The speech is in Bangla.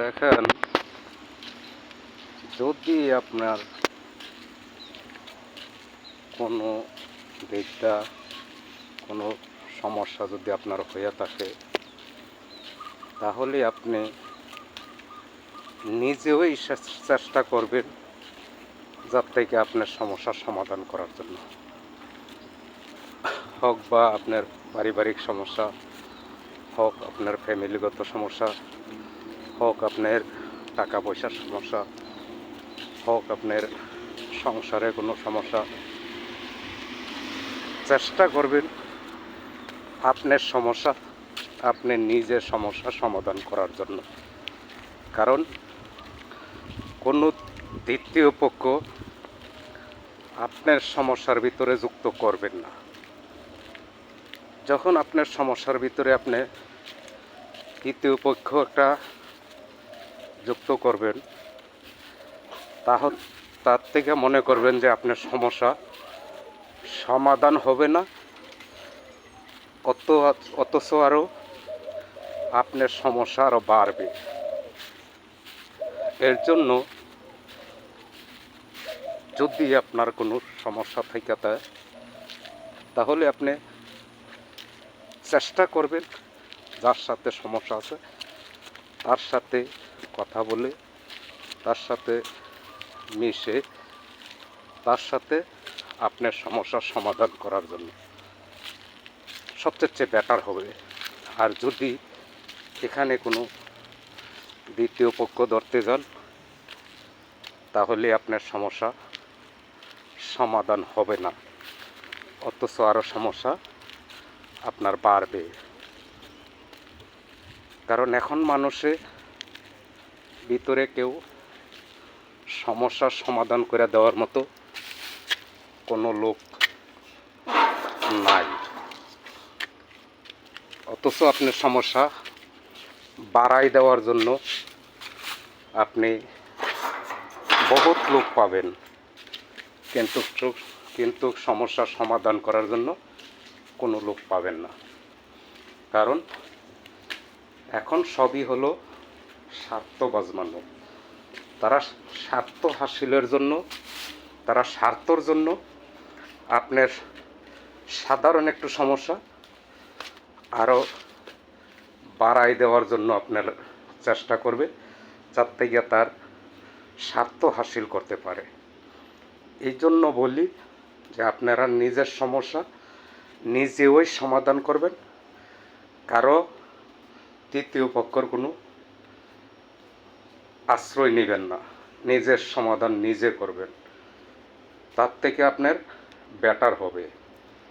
দেখেন, যদি আপনার কোনো দিকটা কোনো সমস্যা যদি আপনার হয়ে থাকে, তাহলে আপনি নিজেই চেষ্টা করবেন যার থেকে আপনার সমস্যার সমাধান করার জন্য, হোক বা আপনার পারিবারিক সমস্যা, হোক আপনার ফ্যামিলিগত সমস্যা, হোক আপনার টাকা পয়সার সমস্যা, হোক আপনার সংসারে কোনো সমস্যা, চেষ্টা করবেন আপনার সমস্যা আপনি নিজের সমস্যা সমাধান করার জন্য। কারণ কোনো দ্বিতীয় পক্ষ আপনার সমস্যার ভিতরে যুক্ত করবেন না। যখন আপনার সমস্যার ভিতরে আপনি তৃতীয় পক্ষ একটা যুক্ত করবেন, তার থেকে মনে করবেন যে আপনার সমস্যা সমাধান হবে না, অথচ আরও আপনার সমস্যা আরও বাড়বে। এর জন্য যদি আপনার কোনো সমস্যা থেকে থাকে, তাহলে আপনি চেষ্টা করবেন যার সাথে সমস্যা আছে তার সাথে কথা বলে, তার সাথে মিশে, তার সাথে আপনার সমস্যার সমাধান করার জন্য সবচেয়ে বেটার হবে। আর যদি এখানে কোনো দ্বিতীয় পক্ষ ধরতে যান, তাহলে আপনার সমস্যা সমাধান হবে না, অথচ আরও সমস্যা আপনার বাড়বে। কারণ এখন মানুষের ভিতরে কেউ সমস্যার সমাধান করে দেওয়ার মতো কোনো লোক নাই, অথচ আপনার সমস্যা বাড়াই দেওয়ার জন্য আপনি বহুত লোক পাবেন, কিন্তু সমস্যার সমাধান করার জন্য কোনো লোক পাবেন না। কারণ এখন সবই হলো স্বার্থবাজ মানুষ। তারা স্বার্থ হাসিলের জন্য, তারা স্বার্থর জন্য আপনার সাধারণ একটু সমস্যা আরও বাড়াই দেওয়ার জন্য আপনার চেষ্টা করবে, যার থেকে তার স্বার্থ হাসিল করতে পারে। এই জন্য বলি যে আপনারা নিজের সমস্যা নিজেই সমাধান করবেন, কারো তৃতীয় পক্ষের কোনো আশ্রয় নেবেন না, নিজের সমাধান নিজে করবেন, তার থেকে আপনার বেটার হবে।